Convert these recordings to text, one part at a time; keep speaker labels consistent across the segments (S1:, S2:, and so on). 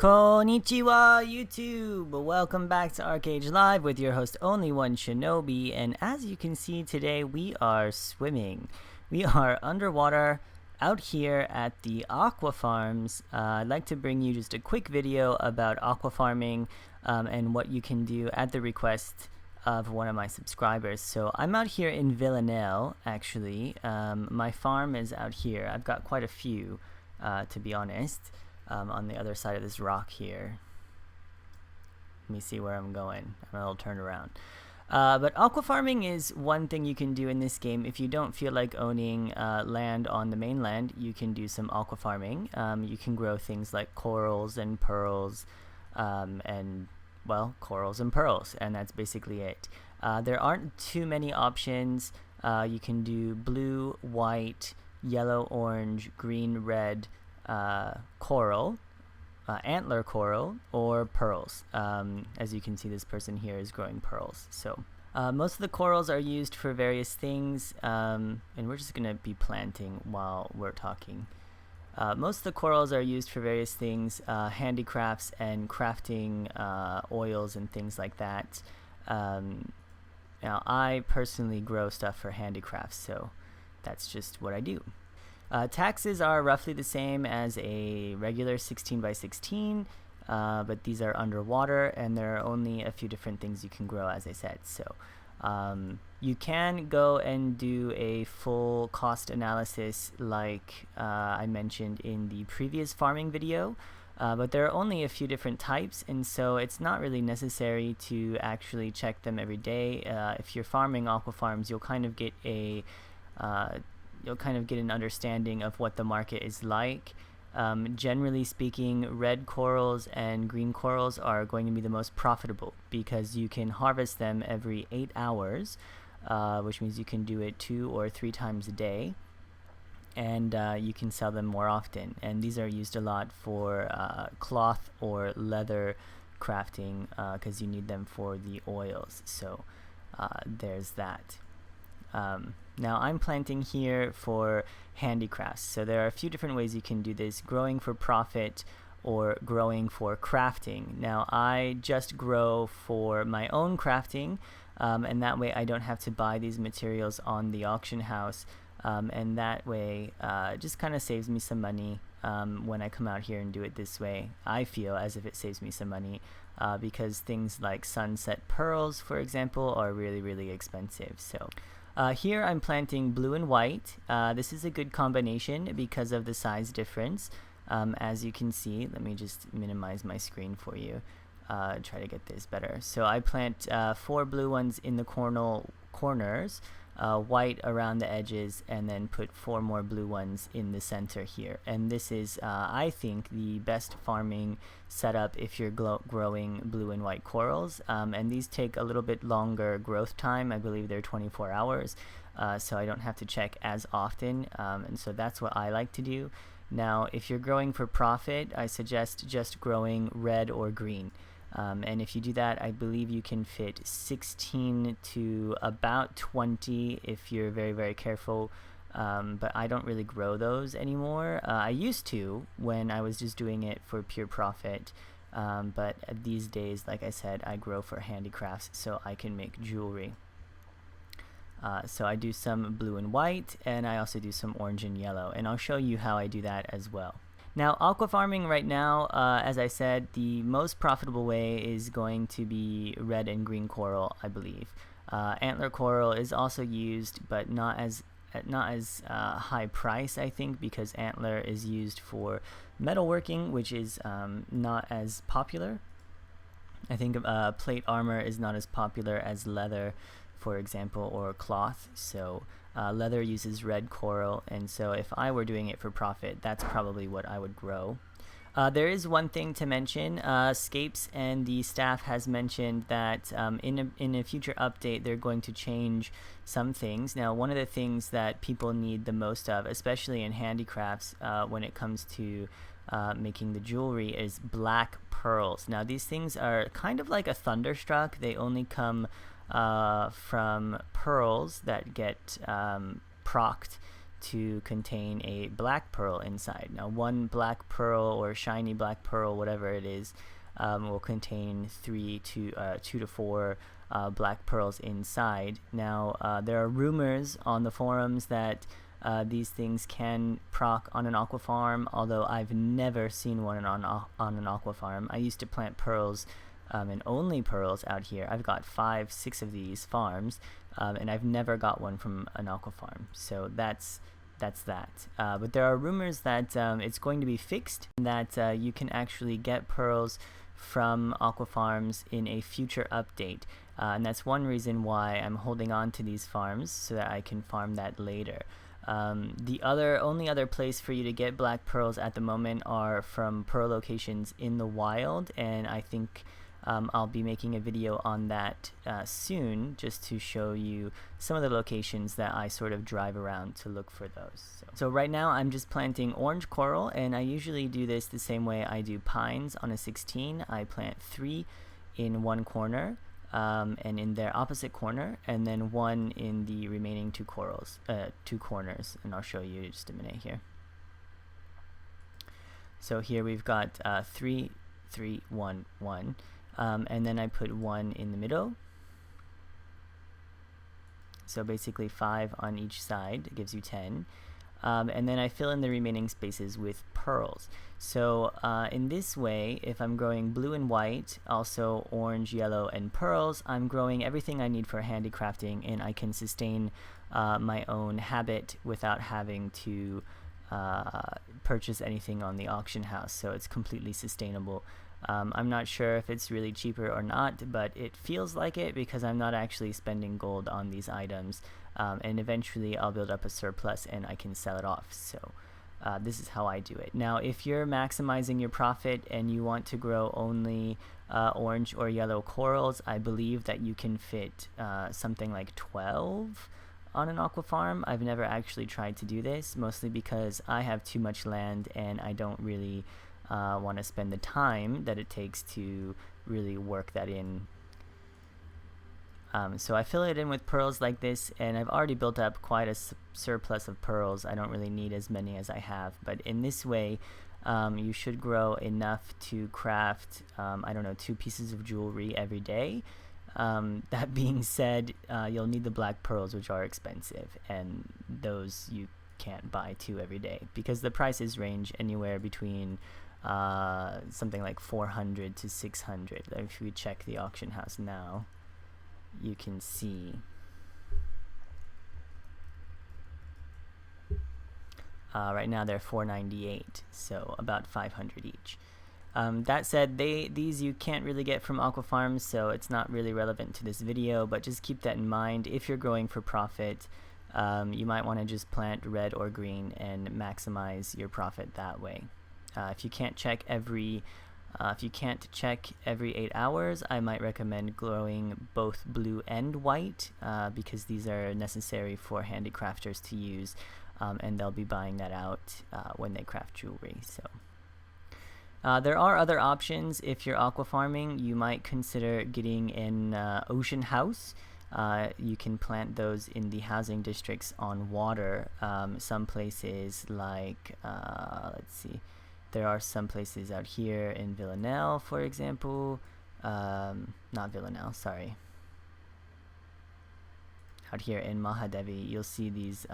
S1: Konnichiwa YouTube! Welcome back to Archeage Live with your host OnlyOneShinobi, and as you can see today we are swimming. We are underwater out here at the Aqua Farms. I'd like to bring you just a quick video about aqua farming and what you can do at the request of one of my subscribers. So I'm out here in Villanelle actually. My farm is out here. I've got quite a few to be honest. On the other side of this rock here. Let me see where I'm going. I'm a little turned around. But aqua farming is one thing you can do in this game. If you don't feel like owning land on the mainland, you can do some aqua farming. You can grow things like corals and pearls, and well, corals and pearls, and that's basically it. There aren't too many options. You can do blue, white, yellow, orange, green, red, coral, antler coral, or pearls. As you can see, this person here is growing pearls. So most of the corals are used for various things, and we're just gonna be planting while we're talking. Most of the corals are used for various things, handicrafts and crafting oils and things like that. Now I personally grow stuff for handicrafts, so that's just what I do. Taxes are roughly the same as a regular 16 by 16, but these are underwater, and there are only a few different things you can grow, as I said. So you can go and do a full cost analysis like I mentioned in the previous farming video, but there are only a few different types, and so it's not really necessary to actually check them every day. If you're farming aqua farms, you'll kind of get an understanding of what the market is like. Generally speaking, red corals and green corals are going to be the most profitable because you can harvest them every 8 hours, which means you can do it 2 or 3 times a day, and you can sell them more often. And these are used a lot for cloth or leather crafting because you need them for the oils. So there's that. Now I'm planting here for handicrafts, so there are a few different ways you can do this: growing for profit or growing for crafting. Now I just grow for my own crafting, and that way I don't have to buy these materials on the auction house, and that way it just kind of saves me some money when I come out here and do it this way. I feel as if it saves me some money because things like sunset pearls, for example, are really expensive. So here I'm planting blue and white. This is a good combination because of the size difference. As you can see, let me just minimize my screen for you, try to get this better. So I plant 4 blue ones in the corners, white around the edges, and then put 4 more blue ones in the center here. And this is, I think, the best farming setup if you're growing blue and white corals. And these take a little bit longer growth time. I believe they're 24 hours, so I don't have to check as often. And so that's what I like to do. Now, if you're growing for profit, I suggest just growing red or green. And if you do that, I believe you can fit 16 to about 20 if you're very careful, but I don't really grow those anymore. I used to when I was just doing it for pure profit, but these days, like I said, I grow for handicrafts so I can make jewelry. So I do some blue and white, and I also do some orange and yellow, and I'll show you how I do that as well. Now, aqua farming right now, as I said, the most profitable way is going to be red and green coral, I believe. Antler coral is also used, but not as high price, I think, because antler is used for metalworking, which is not as popular. I think plate armor is not as popular as leather, for example, or cloth. So leather uses red coral, and so if I were doing it for profit, that's probably what I would grow. There is one thing to mention. Scapes and the staff has mentioned that in a future update they're going to change some things. Now, one of the things that people need the most of, especially in handicrafts when it comes to making the jewelry, is black pearls. Now these things are kind of like a thunderstruck. They only come from pearls that get procced to contain a black pearl inside. Now, one black pearl or shiny black pearl, whatever it is, will contain 2 to 4 black pearls inside. Now, there are rumors on the forums that these things can proc on an aqua farm, although I've never seen one on an aqua farm. I used to plant pearls and only pearls out here. I've got 5-6 of these farms, and I've never got one from an aqua farm. So that's that. But there are rumors that it's going to be fixed, that you can actually get pearls from aqua farms in a future update. And that's one reason why I'm holding on to these farms, so that I can farm that later. The only other place for you to get black pearls at the moment are from pearl locations in the wild, and I think I'll be making a video on that soon, just to show you some of the locations that I sort of drive around to look for those. So right now I'm just planting orange coral, and I usually do this the same way I do pines on a 16. I plant 3 in one corner, and in their opposite corner, and then 1 in the remaining 2 corners, and I'll show you just a minute here. So here we've got 3, 3, 1, 1. And then I put 1 in the middle. So basically 5 on each side. It gives you 10. And then I fill in the remaining spaces with pearls. So in this way, if I'm growing blue and white, also orange, yellow, and pearls, I'm growing everything I need for handicrafting, and I can sustain my own habit without having to purchase anything on the auction house. So it's completely sustainable. I'm not sure if it's really cheaper or not, but it feels like it because I'm not actually spending gold on these items, and eventually I'll build up a surplus and I can sell it off. So this is how I do it. Now, if you're maximizing your profit and you want to grow only orange or yellow corals, I believe that you can fit something like 12 on an aqua farm. I've never actually tried to do this, mostly because I have too much land and I don't really want to spend the time that it takes to really work that in. So I fill it in with pearls like this, and I've already built up quite a surplus of pearls. I don't really need as many as I have, but in this way you should grow enough to craft, I don't know, 2 pieces of jewelry every day. That being said, you'll need the black pearls, which are expensive, and those you can't buy 2 every day because the prices range anywhere between something like 400 to 600. If we check the auction house now, you can see right now they're 498, so about 500 each. That said, these you can't really get from aqua farms, so it's not really relevant to this video, but just keep that in mind. If you're growing for profit, you might want to just plant red or green and maximize your profit that way. If you can't check every 8 hours, I might recommend growing both blue and white, because these are necessary for handicrafters to use, and they'll be buying that out when they craft jewelry. So there are other options. If you're aqua farming, you might consider getting an ocean house. You can plant those in the housing districts on water. Some places like, let's see, there are some places out here in Villanelle, for example. Not Villanelle, sorry. Out here in Mahadevi, you'll see these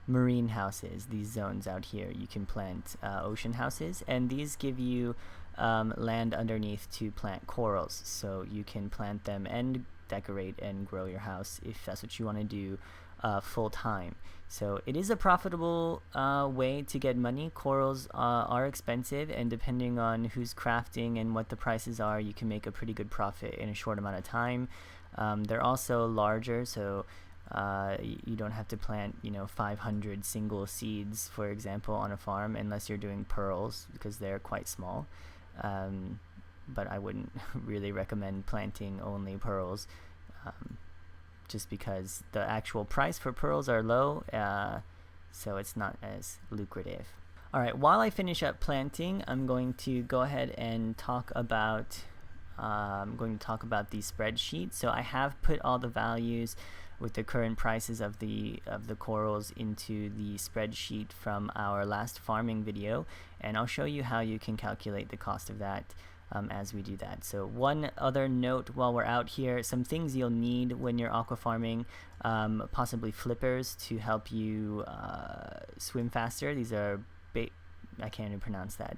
S1: marine houses, these zones out here. You can plant ocean houses, and these give you land underneath to plant corals. So you can plant them and decorate and grow your house if that's what you want to do full time. So it is a profitable way to get money. Corals are expensive, and depending on who's crafting and what the prices are, you can make a pretty good profit in a short amount of time. They're also larger, so you don't have to plant 500 single seeds, for example, on a farm, unless you're doing pearls, because they're quite small. But I wouldn't really recommend planting only pearls, just because the actual price for pearls are low, so it's not as lucrative. Alright, while I finish up planting, I'm going to go ahead and talk about the spreadsheet. So I have put all the values with the current prices of the corals into the spreadsheet from our last farming video, and I'll show you how you can calculate the cost of that as we do that. So one other note while we're out here, some things you'll need when you're aqua farming, possibly flippers to help you swim faster. These are I can't even pronounce that.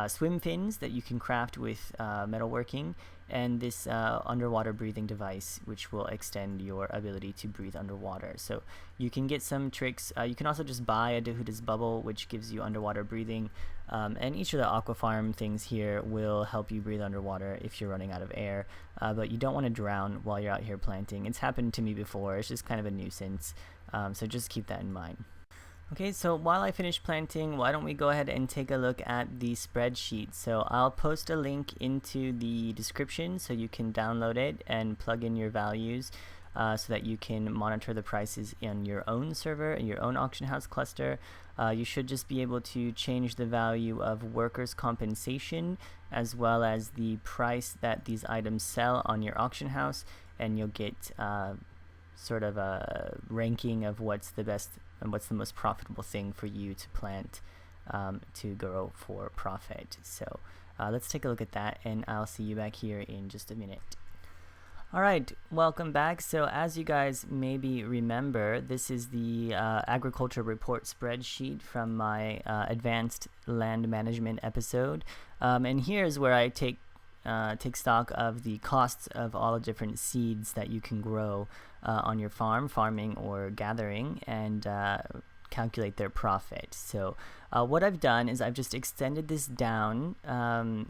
S1: Swim fins that you can craft with metalworking, and this underwater breathing device which will extend your ability to breathe underwater. So you can get some tricks. You can also just buy a Dahuda's bubble which gives you underwater breathing, and each of the aqua farm things here will help you breathe underwater if you're running out of air, but you don't want to drown while you're out here planting. It's happened to me before. It's just kind of a nuisance, so just keep that in mind. Okay, so while I finish planting, why don't we go ahead and take a look at the spreadsheet. So I'll post a link into the description so you can download it and plug in your values so that you can monitor the prices in your own server, in your own auction house cluster. You should just be able to change the value of workers' compensation as well as the price that these items sell on your auction house, and you'll get sort of a ranking of what's the best and what's the most profitable thing for you to plant to grow for profit. So let's take a look at that, and I'll see you back here in just a minute. Alright, welcome back. So as you guys maybe remember, this is the agriculture report spreadsheet from my advanced land management episode, and here's where I take stock of the costs of all the different seeds that you can grow on your farming or gathering, and calculate their profit. So what I've done is I've just extended this down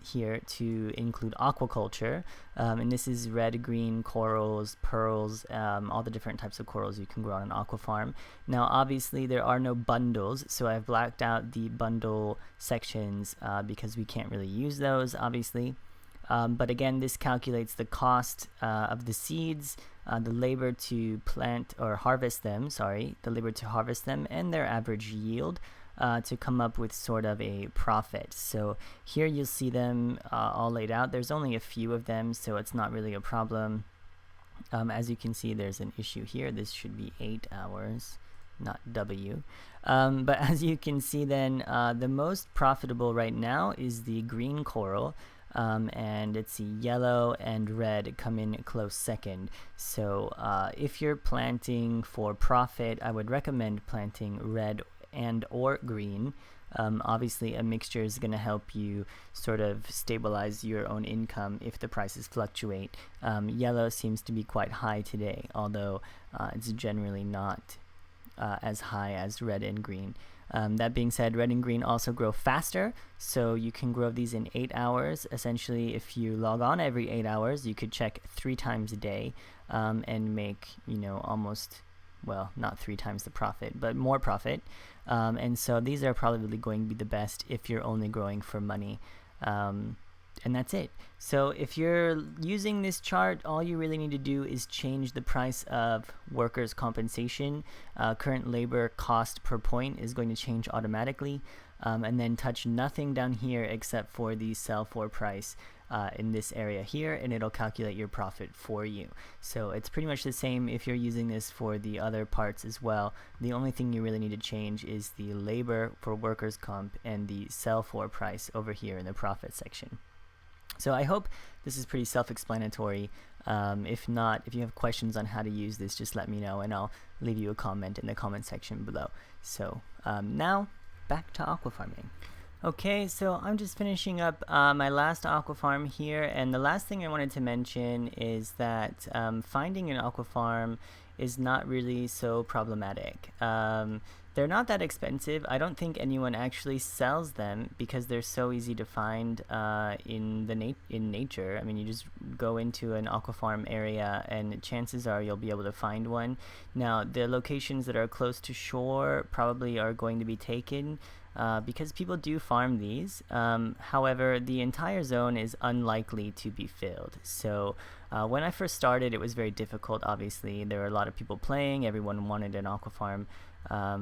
S1: here to include aquaculture, and this is red, green corals, pearls, all the different types of corals you can grow on an aqua farm. Now obviously there are no bundles, so I've blacked out the bundle sections because we can't really use those obviously. But again, this calculates the cost of the seeds, the labor to plant or harvest them, and their average yield to come up with sort of a profit. So here you'll see them all laid out. There's only a few of them, so it's not really a problem. As you can see, there's an issue here. This should be 8 hours, not W. But as you can see then, the most profitable right now is the green coral. And it's yellow and red come in close second. So if you're planting for profit, I would recommend planting red and or green. Obviously a mixture is going to help you sort of stabilize your own income if the prices fluctuate. Yellow seems to be quite high today, although it's generally not as high as red and green. That being said, red and green also grow faster, so you can grow these in 8 hours. Essentially, if you log on every 8 hours, you could check 3 times a day and make, almost, well, not 3 times the profit, but more profit. And so these are probably going to be the best if you're only growing for money. And that's it. So if you're using this chart, all you really need to do is change the price of workers' compensation. Current labor cost per point is going to change automatically, and then touch nothing down here except for the sell for price in this area here, and it'll calculate your profit for you. So it's pretty much the same if you're using this for the other parts as well. The only thing you really need to change is the labor for workers' comp and the sell for price over here in the profit section. So I hope this is pretty self-explanatory. If not, if you have questions on how to use this, just let me know and I'll leave you a comment in the comment section below. So now back to aqua farming. Okay, so I'm just finishing up my last aqua farm here, and the last thing I wanted to mention is that finding an aqua farm is not really so problematic. They're not that expensive. I don't think anyone actually sells them because they're so easy to find in nature. I mean, you just go into an aqua farm area and chances are you'll be able to find one. Now, the locations that are close to shore probably are going to be taken because people do farm these. However, the entire zone is unlikely to be filled. So When I first started, it was very difficult. Obviously, there were a lot of people playing. Everyone wanted an aqua farm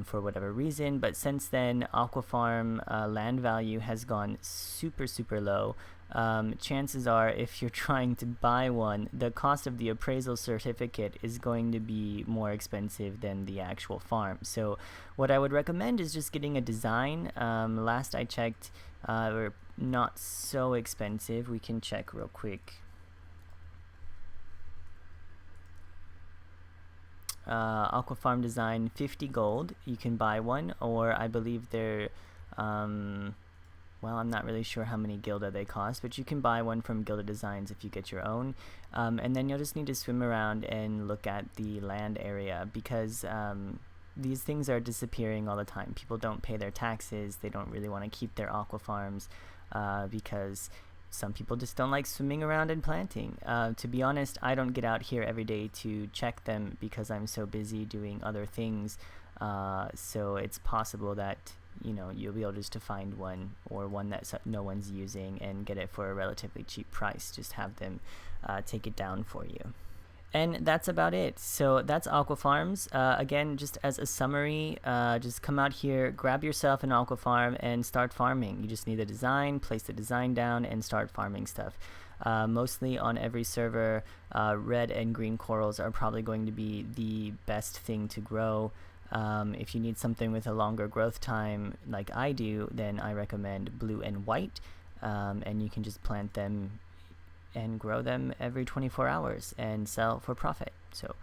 S1: for whatever reason. But since then, aqua farm land value has gone super low. Chances are, if you're trying to buy one, the cost of the appraisal certificate is going to be more expensive than the actual farm. So what I would recommend is just getting a design. Last I checked, we're not so expensive. We can check real quick. Aqua farm design, 50 gold. You can buy one, or I believe they're well, I'm not really sure how many gilda they cost, but you can buy one from Gilda Designs if you get your own. And then you'll just need to swim around and look at the land area, because these things are disappearing all the time. People don't pay their taxes. They don't really want to keep their aqua farms because some people just don't like swimming around and planting. To be honest, I don't get out here every day to check them because I'm so busy doing other things. So it's possible that you'll be able just to find one, or one that no one's using, and get it for a relatively cheap price. Just have them take it down for you. And that's about it. So that's aqua farms. Again, just as a summary, just come out here, grab yourself an aqua farm, and start farming. You just need a design, place the design down, and start farming stuff. Mostly on every server, red and green corals are probably going to be the best thing to grow. If you need something with a longer growth time like I do, then I recommend blue and white, and you can just plant them and grow them every 24 hours and sell for profit. So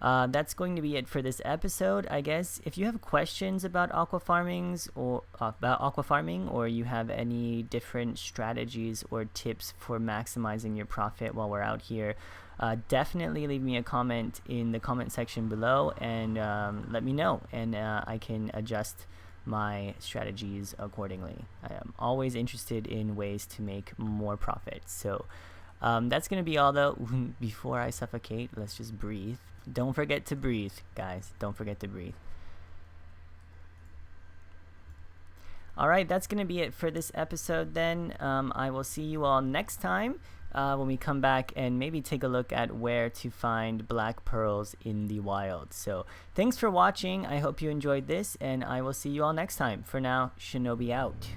S1: that's going to be it for this episode, I guess. If you have questions about aqua farming, or you have any different strategies or tips for maximizing your profit while we're out here, definitely leave me a comment in the comment section below, and let me know, and I can adjust my strategies accordingly. I am always interested in ways to make more profit. So that's gonna be all, though. Before I suffocate, let's just breathe. Don't forget to breathe, guys. Don't forget to breathe. Alright, that's gonna be it for this episode then. I will see you all next time when we come back and maybe take a look at where to find black pearls in the wild. So thanks for watching. I hope you enjoyed this, and I will see you all next time. For now, Shinobi out.